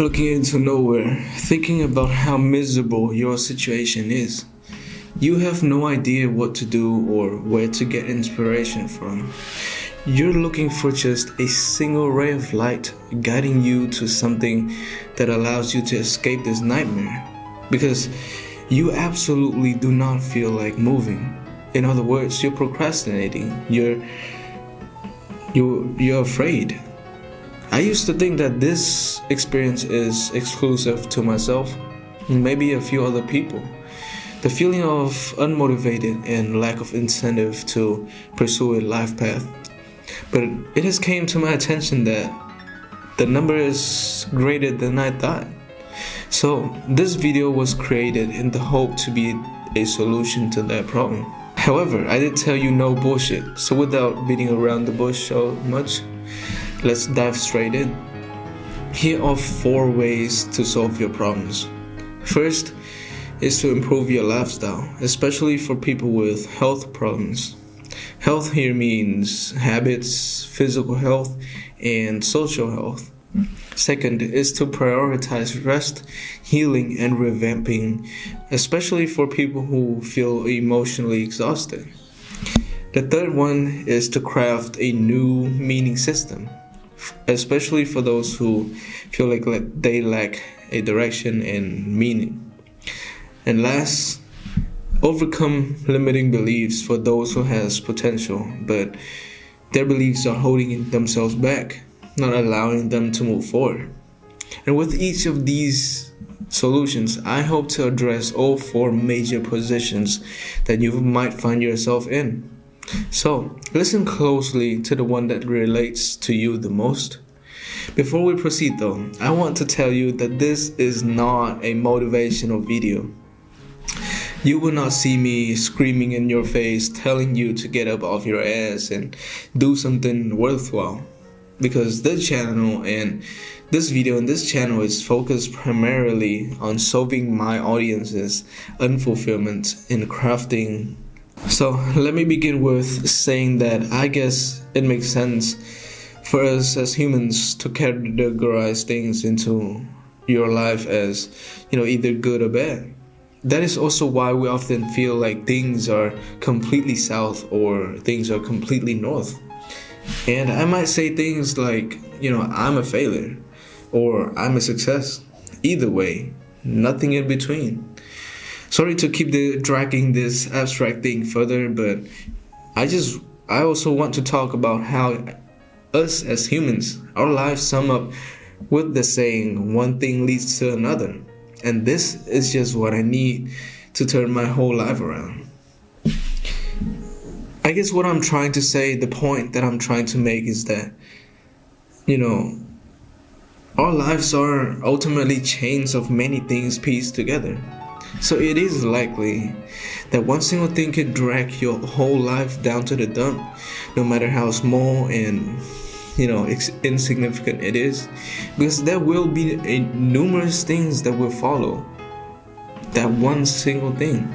looking into nowhere, thinking about how miserable your situation is. You have no idea what to do or where to get inspiration from. You're looking for just a single ray of light guiding you to something that allows you to escape this nightmare. Because you absolutely do not feel like moving. In other words, you're procrastinating. You're afraid. I used to think that this experience is exclusive to myself and maybe a few other people. The feeling of unmotivated and lack of incentive to pursue a life path. But it has came to my attention that the number is greater than I thought. So this video was created in the hope to be a solution to that problem. However, I did tell you no bullshit, so without beating around the bush so much, let's dive straight in. Here are 4 ways to solve your problems. First is to improve your lifestyle, especially for people with health problems. Health here means habits, physical health, and social health. Second is to prioritize rest, healing, and revamping, especially for people who feel emotionally exhausted. The third one is to craft a new meaning system, especially for those who feel like they lack a direction and meaning. And last, overcome limiting beliefs for those who has potential, but their beliefs are holding themselves back, not allowing them to move forward. And with each of these solutions, I hope to address all 4 major positions that you might find yourself in. So, listen closely to the one that relates to you the most. Before we proceed though, I want to tell you that this is not a motivational video. You will not see me screaming in your face telling you to get up off your ass and do something worthwhile. Because this channel and this video and this channel is focused primarily on solving my audience's unfulfillment in crafting. So let me begin with saying that I guess it makes sense for us as humans to categorize things into your life as, either good or bad. That is also why we often feel like things are completely south or things are completely north. And I might say things like, I'm a failure or I'm a success. Either way, nothing in between. Sorry to keep dragging this abstract thing further, but I also want to talk about how us as humans, our lives sum up with the saying, one thing leads to another. And this is just what I need to turn my whole life around. I guess what I'm trying to say, the point that I'm trying to make is that, our lives are ultimately chains of many things pieced together. So it is likely that one single thing can drag your whole life down to the dump, no matter how small and insignificant it is, because there will be numerous things that will follow that one single thing.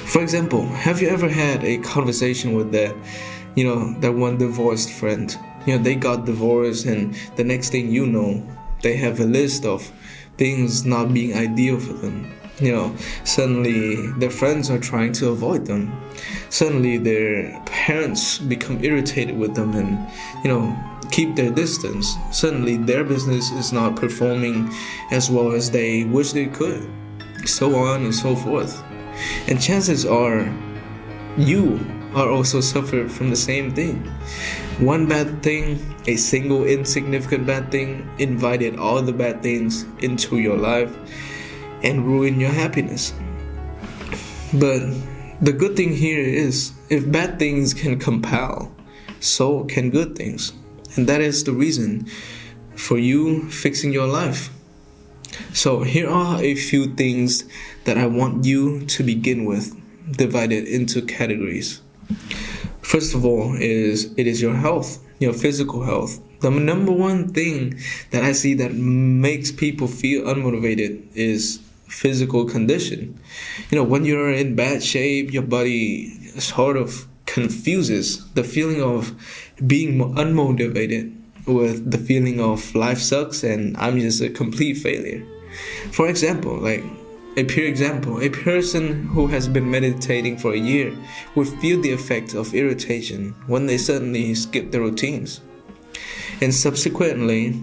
For example, have you ever had a conversation with that one divorced friend? They got divorced and the next thing you know, they have a list of things not being ideal for them. Suddenly their friends are trying to avoid them. Suddenly their parents become irritated with them and, keep their distance. Suddenly their business is not performing as well as they wish they could. So on and so forth. And chances are you are also suffered from the same thing. One bad thing, a single insignificant bad thing, invited all the bad things into your life and ruin your happiness. But the good thing here is, if bad things can compel, so can good things. And that is the reason for you fixing your life. So here are a few things that I want you to begin with, divided into categories. First of all, it is your health, your physical health. The number one thing that I see that makes people feel unmotivated is physical condition. When you're in bad shape, your body sort of confuses the feeling of being unmotivated with the feeling of life sucks and I'm just a complete failure. For example, like a pure example, a person who has been meditating for a year will feel the effect of irritation when they suddenly skip their routines. And subsequently,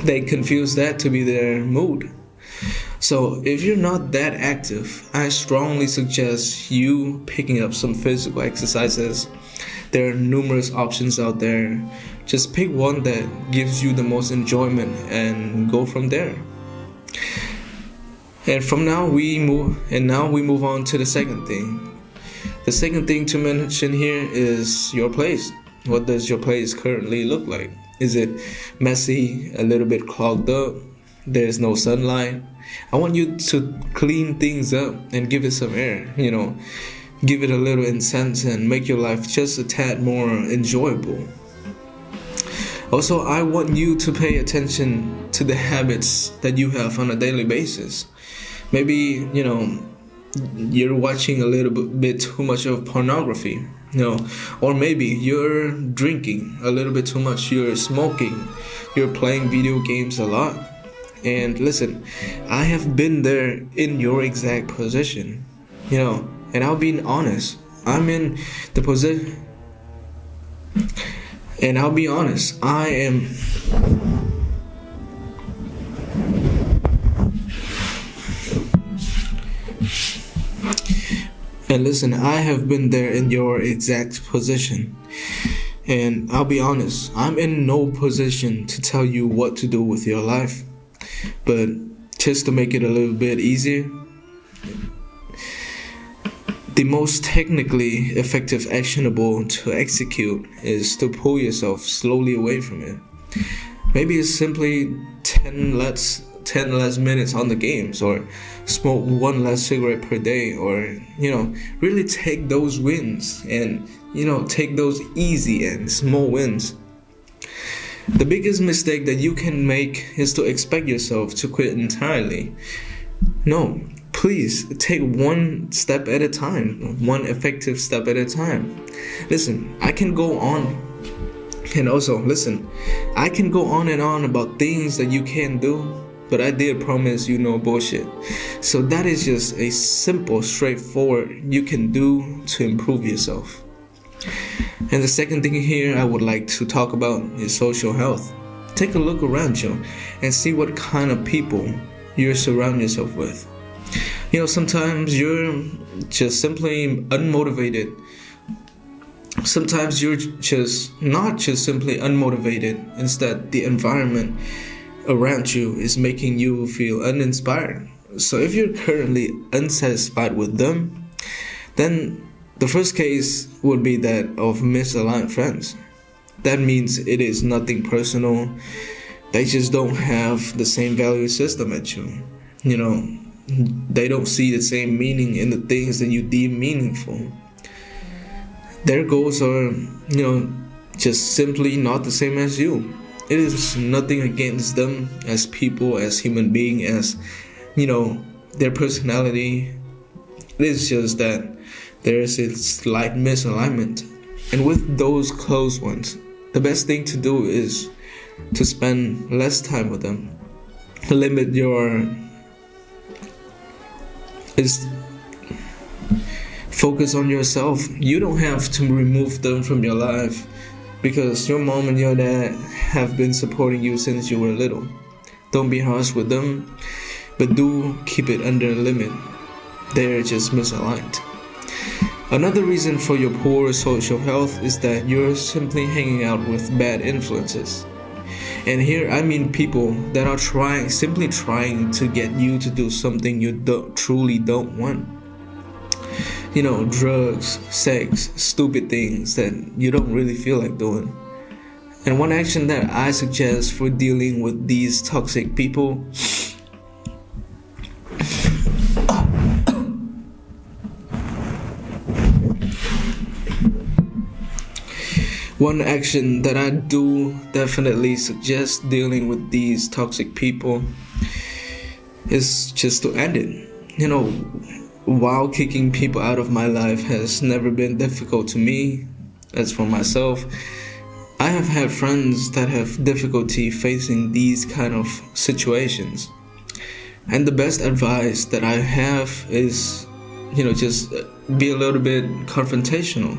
they confuse that to be their mood. So if you're not that active, I strongly suggest you picking up some physical exercises. There are numerous options out there. Just pick one that gives you the most enjoyment and go from there. And now we move on to the second thing. The second thing to mention here is your place. What does your place currently look like? Is it messy, a little bit clogged up? There's no sunlight? I want you to clean things up and give it some air, give it a little incense and make your life just a tad more enjoyable. Also, I want you to pay attention to the habits that you have on a daily basis. Maybe, you're watching a little bit too much of pornography, or maybe you're drinking a little bit too much, you're smoking, you're playing video games a lot. And listen, I have been there in your exact position, and I'll be honest, I'm in the position, and I'll be honest, I am And listen, I have been there in your exact position. And I'll be honest, I'm in no position to tell you what to do with your life. But just to make it a little bit easier, the most technically effective actionable to execute is to pull yourself slowly away from it. Maybe it's simply 10 less minutes on the games, or smoke one less cigarette per day, or really take those wins and take those easy and small wins. The biggest mistake that you can make is to expect yourself to quit entirely. No, please take one step at a time, one effective step at a time. Listen, I can go on and on about things that you can do, but I did promise you no bullshit. So that is just a simple, straightforward you can do to improve yourself. And the second thing here I would like to talk about is social health. Take a look around you and see what kind of people you surround yourself with. Sometimes you're just simply unmotivated. Sometimes you're just not just simply unmotivated. Instead, the environment around you is making you feel uninspired. So if you're currently unsatisfied with them, then the first case would be that of misaligned friends. That means it is nothing personal. They just don't have the same value system as you. They don't see the same meaning in the things that you deem meaningful. Their goals are, just simply not the same as you. It is nothing against them as people, as human beings, as, their personality. It is just that there is a slight misalignment. And with those close ones, the best thing to do is to spend less time with them. Focus on yourself. You don't have to remove them from your life, because your mom and your dad have been supporting you since you were little. Don't be harsh with them, but do keep it under a limit. They're just misaligned. Another reason for your poor social health is that you're simply hanging out with bad influences. And here I mean people that are simply trying to get you to do something you truly don't want. Drugs, sex, stupid things that you don't really feel like doing. And one action that I suggest for dealing with these toxic people One action that I do definitely suggest dealing with these toxic people is just to end it. While kicking people out of my life has never been difficult to me, as for myself, I have had friends that have difficulty facing these kind of situations. And the best advice that I have is, just be a little bit confrontational.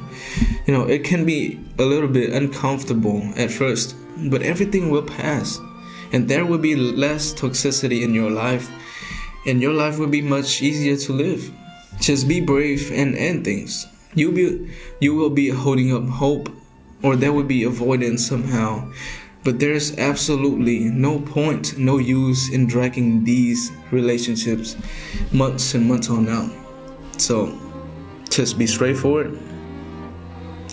It can be a little bit uncomfortable at first, but everything will pass. And there will be less toxicity in your life, and your life will be much easier to live. Just be brave and end things. You will be holding up hope, or there will be avoidance somehow. But there's absolutely no point, no use in dragging these relationships months and months on now. So just be straightforward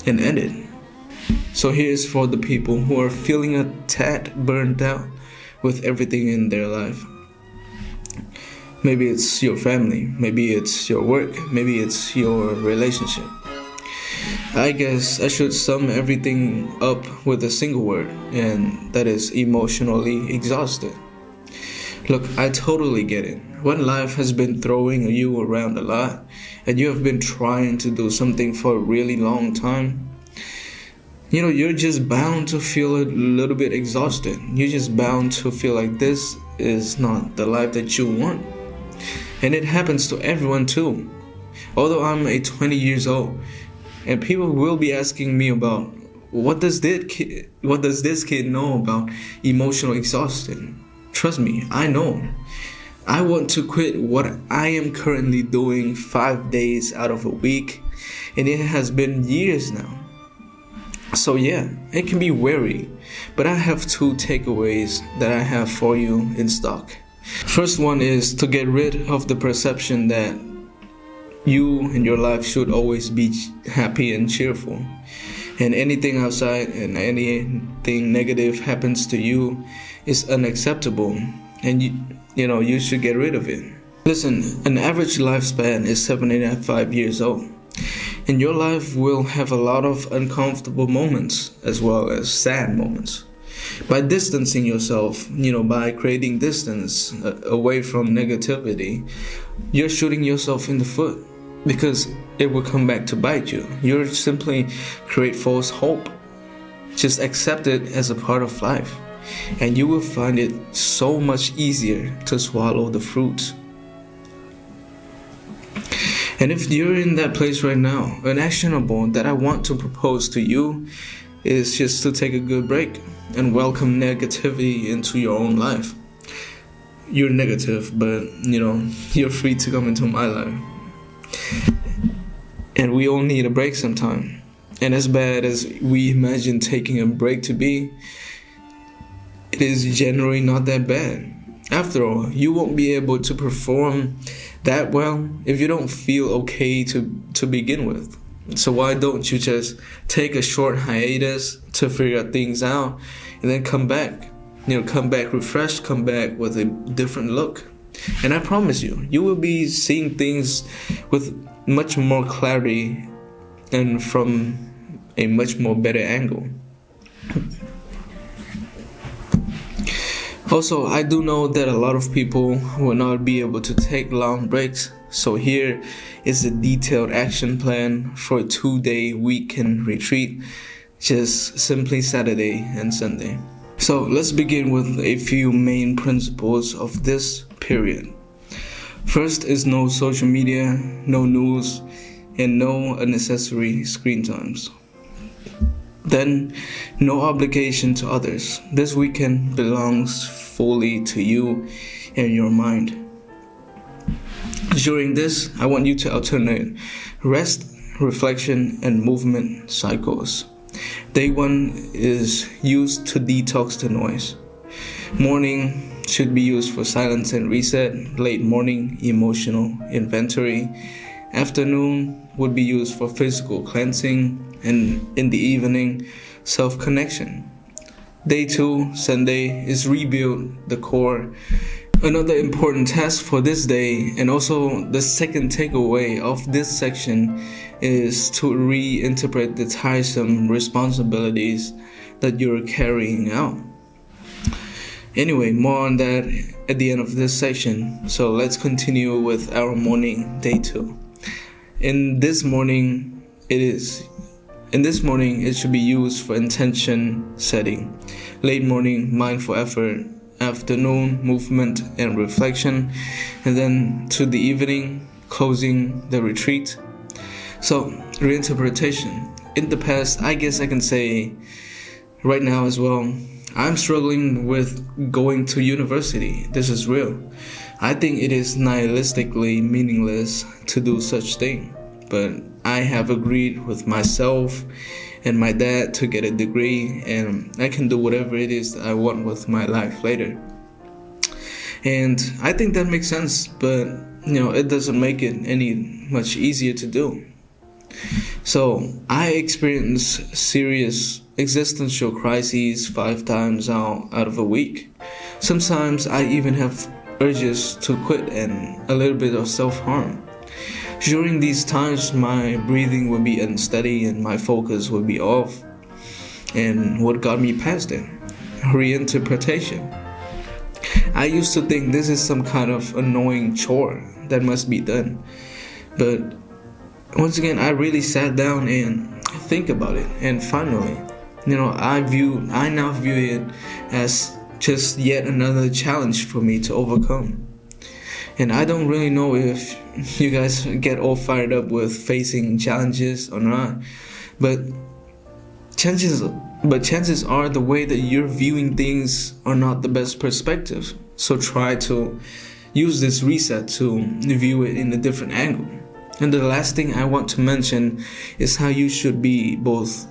and end it. So here's for the people who are feeling a tad burned out with everything in their life. Maybe it's your family, maybe it's your work, maybe it's your relationship. I guess I should sum everything up with a single word, and that is emotionally exhausted. Look, I totally get it. When life has been throwing you around a lot, and you have been trying to do something for a really long time, you're just bound to feel a little bit exhausted. You're just bound to feel like this is not the life that you want. And it happens to everyone too. Although I'm 20 years old, and people will be asking me about what does this kid know about emotional exhaustion? Trust me, I know. I want to quit what I am currently doing 5 days out of a week, and it has been years now. So yeah, it can be weary, but I have 2 takeaways that I have for you in stock. First one is to get rid of the perception that you and your life should always be happy and cheerful, and anything outside and anything negative happens to you is unacceptable, and you should get rid of it. Listen, an average lifespan is 75 years old, and your life will have a lot of uncomfortable moments as well as sad moments. By distancing yourself, by creating distance away from negativity, you're shooting yourself in the foot, because it will come back to bite you. You're simply create false hope. Just accept it as a part of life, and you will find it so much easier to swallow the fruit. And if you're in that place right now, an actionable that I want to propose to you is just to take a good break and welcome negativity into your own life. You're negative, but you're free to come into my life. And we all need a break sometime. And as bad as we imagine taking a break to be, it is generally not that bad. After all, you won't be able to perform that well if you don't feel okay to begin with. So why don't you just take a short hiatus to figure things out, and then come back? Come back refreshed, come back with a different look. And I promise you will be seeing things with much more clarity and from a much more better angle. Also, I do know that a lot of people will not be able to take long breaks, so here is a detailed action plan for a 2-day weekend retreat, just simply Saturday and Sunday. So let's begin with a few main principles of this period. First is no social media, no news, and no unnecessary screen times. Then, no obligation to others. This weekend belongs fully to you and your mind. During this, I want you to alternate rest, reflection, and movement cycles. Day 1 is used to detox the noise. Morning should be used for silence and reset. Late morning, emotional inventory. Afternoon would be used for physical cleansing, and in the evening, self-connection. Day 2, Sunday, is rebuild the core. Another important task for this day, and also the second takeaway of this section, is to reinterpret the tiresome responsibilities that you're carrying out. Anyway, more on that at the end of this section. So let's continue with our morning, day 2. In this morning, it is In this morning, it should be used for intention setting. Late morning, mindful effort. Afternoon, movement and reflection. And then to the evening, closing the retreat. So, reinterpretation. In the past, I guess I can say right now as well, I'm struggling with going to university. This is real. I think it is nihilistically meaningless to do such thing. But I have agreed with myself and my dad to get a degree, and I can do whatever it is that I want with my life later. And I think that makes sense, but it doesn't make it any much easier to do. So I experience serious existential crises 5 times out of a week. Sometimes I even have urges to quit and a little bit of self-harm. During these times, my breathing would be unsteady and my focus would be off. And what got me past it? Reinterpretation. I used to think this is some kind of annoying chore that must be done. But once again, I really sat down and think about it. And finally, I now view it as just yet another challenge for me to overcome. And I don't really know if you guys get all fired up with facing challenges or not, but chances are the way that you're viewing things are not the best perspective. So try to use this reset to view it in a different angle. And the last thing I want to mention is how you should be both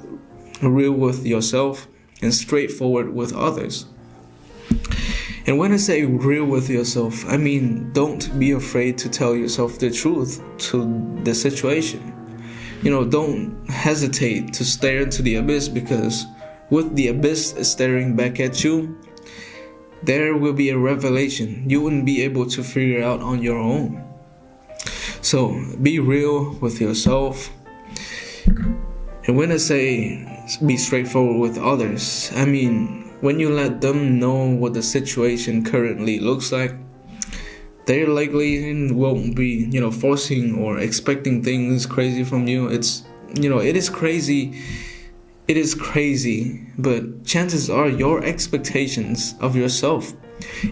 real with yourself and straightforward with others. And when I say real with yourself, I mean don't be afraid to tell yourself the truth to the situation. Don't hesitate to stare into the abyss, because with the abyss staring back at you, there will be a revelation you wouldn't be able to figure out on your own. So be real with yourself. And when I say be straightforward with others, I mean when you let them know what the situation currently looks like, they likely won't be, forcing or expecting things crazy from you. It is crazy, but chances are your expectations of yourself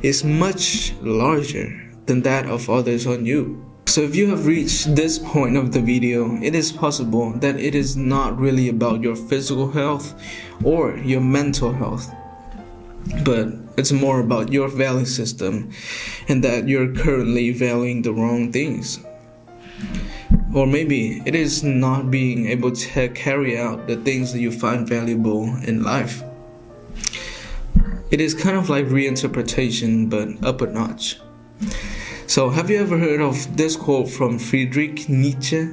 is much larger than that of others on you. So if you have reached this point of the video, it is possible that it is not really about your physical health or your mental health, but it's more about your value system and that you're currently valuing the wrong things. Or maybe it is not being able to carry out the things that you find valuable in life. It is kind of like reinterpretation, but up a notch. So have you ever heard of this quote from Friedrich Nietzsche?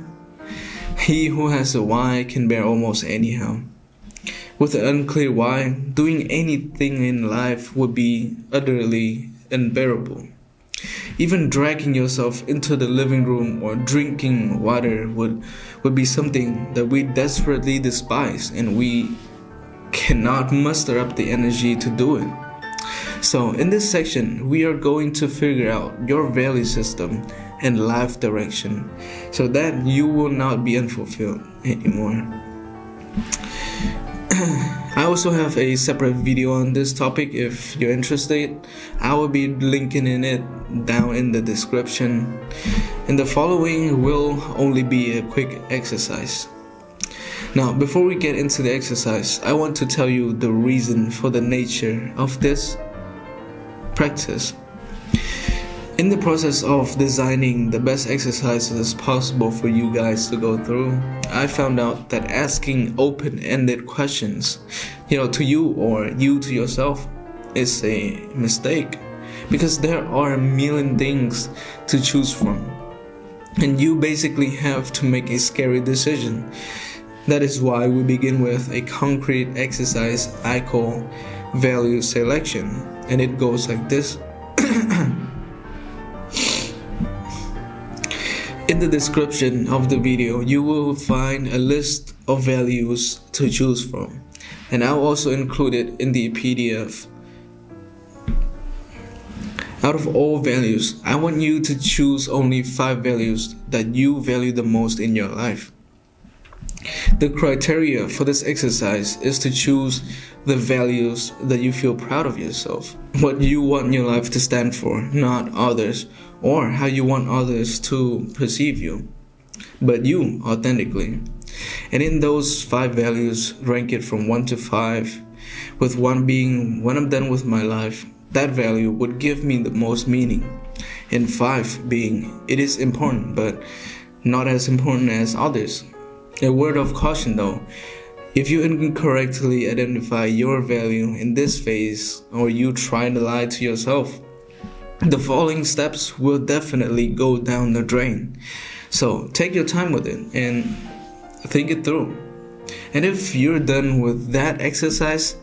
He who has a why can bear almost anyhow. With an unclear why, doing anything in life would be utterly unbearable. Even dragging yourself into the living room or drinking water would be something that we desperately despise, and we cannot muster up the energy to do it. So in this section, we are going to figure out your value system and life direction so that you will not be unfulfilled anymore. I also have a separate video on this topic if you're interested. I will be linking in it down in the description. And the following will only be a quick exercise. Now, before we get into the exercise, I want to tell you the reason for the nature of this practice. In the process of designing the best exercises possible for you guys to go through, I found out that asking open-ended questions, to you or you to yourself, is a mistake, because there are a million things to choose from, and you basically have to make a scary decision. That is why we begin with a concrete exercise I call value selection, and it goes like this. In the description of the video, you will find a list of values to choose from, and I'll also include it in the PDF. Out of all values, I want you to choose only 5 values that you value the most in your life. The criteria for this exercise is to choose the values that you feel proud of yourself, what you want your life to stand for, not others, or how you want others to perceive you, but you authentically. And in those 5 values, rank it from 1 to 5, with 1 being when I'm done with my life, that value would give me the most meaning, and 5 being it is important but not as important as others. A word of caution though, if you incorrectly identify your value in this phase, or you try to lie to yourself, the following steps will definitely go down the drain. So take your time with it and think it through. And if you're done with that exercise,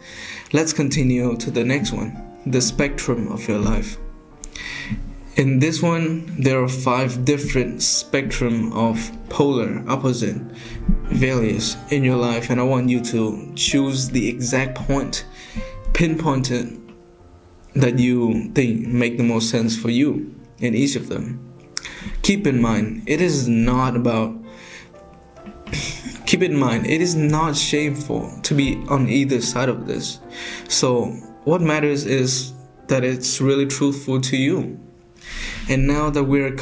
let's continue to the next one, the spectrum of your life. In this one, there are 5 different spectrum of polar opposite values in your life, and I want you to choose the exact point, pinpointed, that you think make the most sense for you in each of them. Keep in mind, it is not shameful to be on either side of this. So what matters is that it's really truthful to you. And now that we're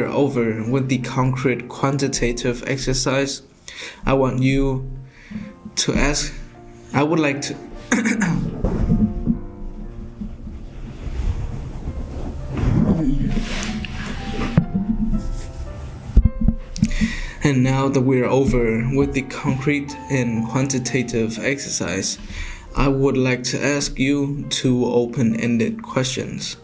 over with the concrete quantitative exercise, I want you to ask, I would like to And now that we're over with the concrete and quantitative exercise, I would like to ask you 2 open-ended questions.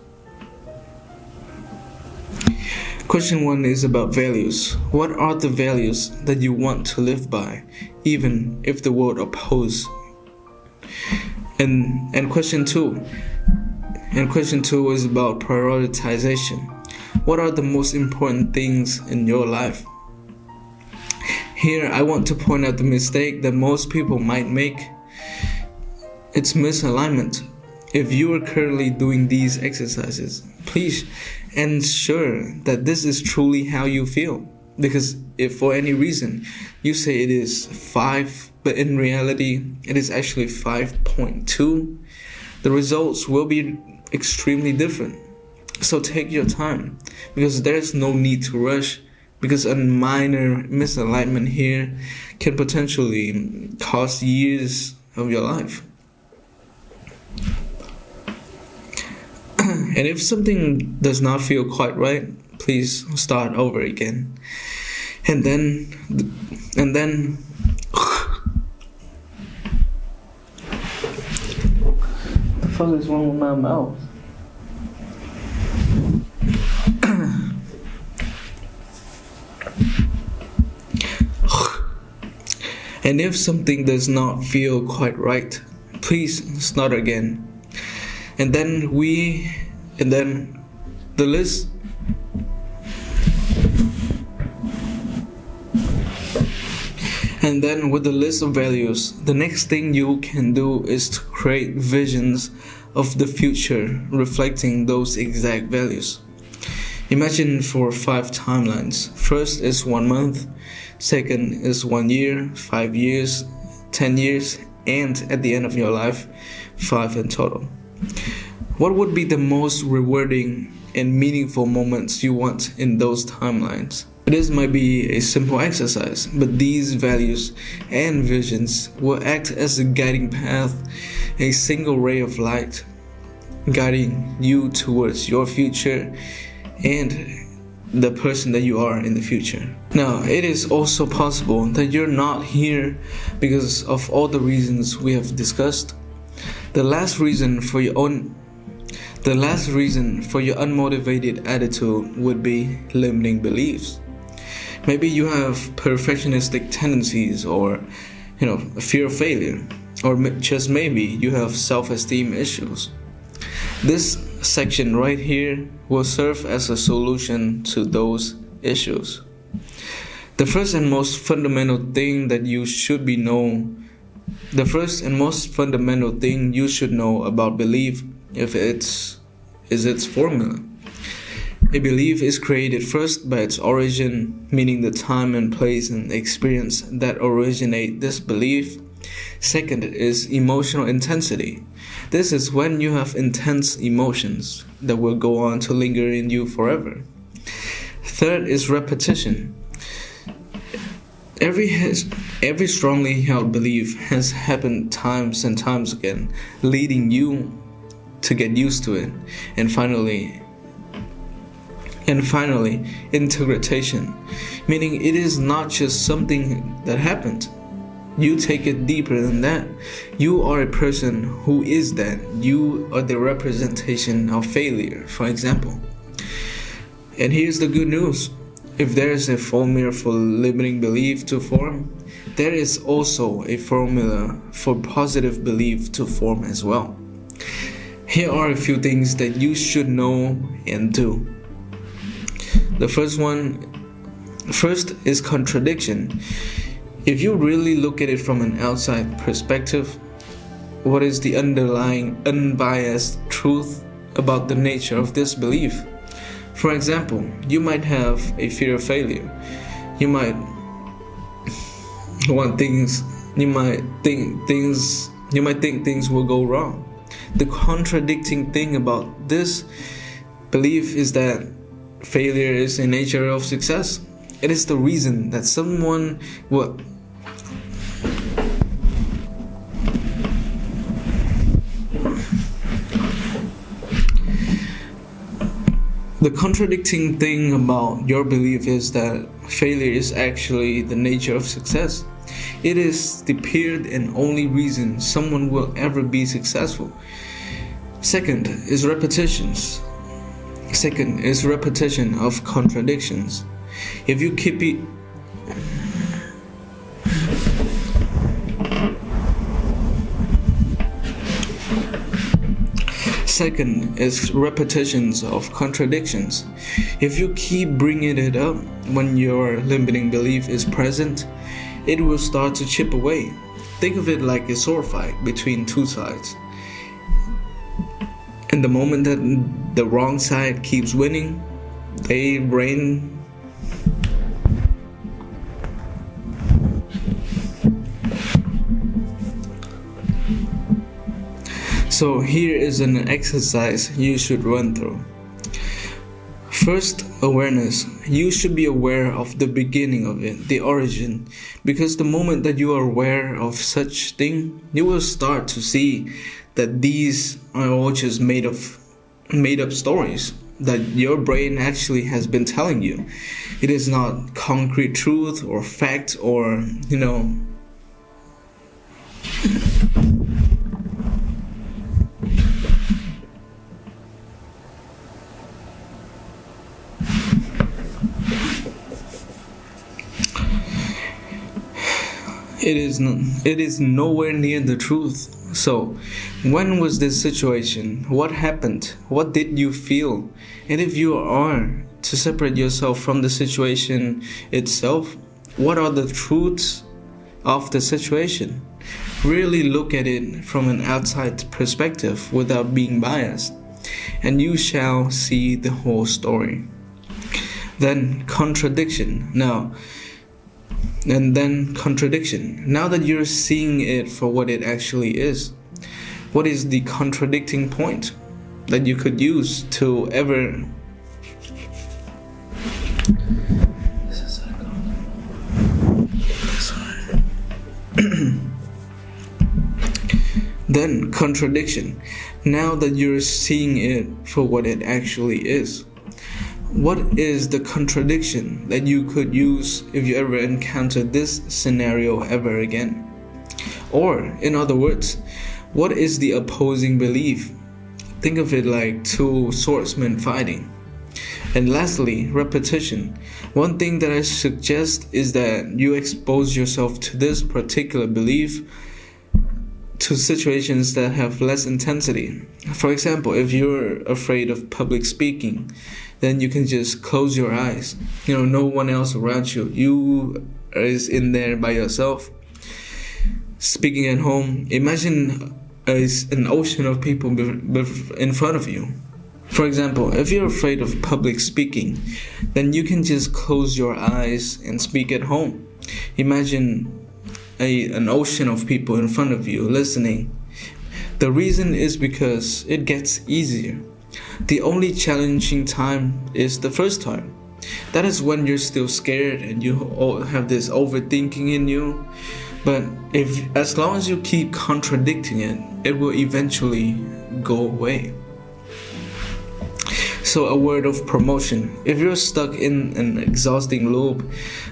Question 1 is about values. What are the values that you want to live by, even if the world opposes? And question 2 is about prioritization. What are the most important things in your life? Here, I want to point out the mistake that most people might make. It's misalignment. If you are currently doing these exercises, please ensure that this is truly how you feel. Because if for any reason you say it is 5, but in reality it is actually 5.2, the results will be extremely different. So take your time, because there's no need to rush, because a minor misalignment here can potentially cost years of your life. And if something does not feel quite right, please start over again. And then the fuck is wrong with my mouth? And if something does not feel quite right, please start again. And then the list. And then with the list of values, the next thing you can do is to create visions of the future reflecting those exact values. Imagine for 5 timelines. First is 1 month, second is 1 year, 5 years, 10 years, and at the end of your life, 5 in total. What would be the most rewarding and meaningful moments you want in those timelines? This might be a simple exercise, but these values and visions will act as a guiding path, a single ray of light, guiding you towards your future and the person that you are in the future. Now, it is also possible that you're not here because of all the reasons we have discussed. The last reason for your unmotivated attitude would be limiting beliefs. Maybe you have perfectionistic tendencies, or a fear of failure, or just maybe you have self-esteem issues. This section right here will serve as a solution to those issues. The first and most fundamental thing you should know about belief is its formula. A belief is created first by its origin, meaning the time and place and experience that originate this belief. Second is emotional intensity. This is when you have intense emotions that will go on to linger in you forever. Third is repetition. Every strongly held belief has happened times and times again, leading you to get used to it. And finally, integration, meaning it is not just something that happened. You take it deeper than that. You are a person who is that. You are the representation of failure, for example. And here's the good news. If there is a formula for limiting belief to form, there is also a formula for positive belief to form as well. Here are a few things that you should know and do. The first is contradiction. If you really look at it from an outside perspective, what is the underlying unbiased truth about the nature of this belief? For example, you might have a fear of failure. You might think things will go wrong. The contradicting thing about this belief is that failure is a nature of success. It is the reason that someone will The contradicting thing about your belief is that failure is actually the nature of success. It is the period and only reason someone will ever be successful. Second is repetition of contradictions. If you keep it Second is repetitions of contradictions. If you keep bringing it up when your limiting belief is present, it will start to chip away. Think of it like a sword fight between two sides. And the moment that the wrong side keeps winning, they reign. So here is an exercise you should run through. First, awareness. You should be aware of the beginning of it, the origin, because the moment that you are aware of such thing, you will start to see that these are all just made up stories that your brain actually has been telling you. It is not concrete truth or fact or, It is nowhere near the truth. So, when was this situation? What happened? What did you feel? And if you are to separate yourself from the situation itself, what are the truths of the situation? Really look at it from an outside perspective without being biased, and you shall see the whole story. Then contradiction. Now that you're seeing it for what it actually is, what is the contradicting point that you could use to ever Then contradiction. Now that you're seeing it for what it actually is, what is the contradiction that you could use if you ever encounter this scenario ever again? Or, in other words, what is the opposing belief? Think of it like two swordsmen fighting. And lastly, repetition. One thing that I suggest is that you expose yourself to this particular belief to situations that have less intensity. For example, if you're afraid of public speaking, then you can just close your eyes. No one else around you. You is in there by yourself, speaking at home. Imagine an ocean of people in front of you. For example, if you're afraid of public speaking, then you can just close your eyes and speak at home. Imagine an ocean of people in front of you listening. The reason is because it gets easier. The only challenging time is the first time. That is when you're still scared and you have this overthinking in you. But as long as you keep contradicting it, it will eventually go away. So a word of promotion. If you're stuck in an exhausting loop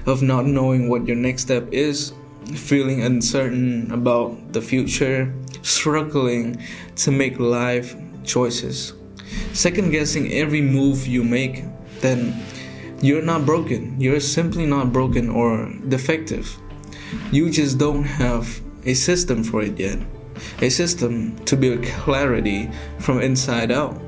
of not knowing what your next step is, feeling uncertain about the future, struggling to make life choices, second guessing every move you make, then you're not broken. You're simply not broken or defective. You just don't have a system for it yet. A system to build clarity from inside out.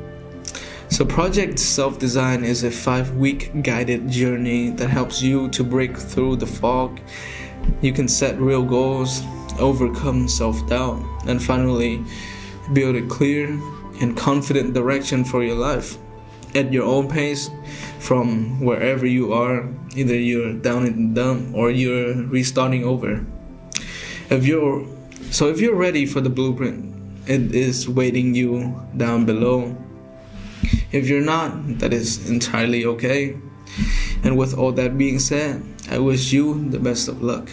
So Project Self-Design is a 5-week guided journey that helps you to break through the fog. You can set real goals, overcome self-doubt, and finally build a clear and confident direction for your life at your own pace from wherever you are. Either you're down in the dump or you're restarting over. If you're ready for the blueprint, it is waiting you down below. If you're not, that is entirely okay. And with all that being said, I wish you the best of luck.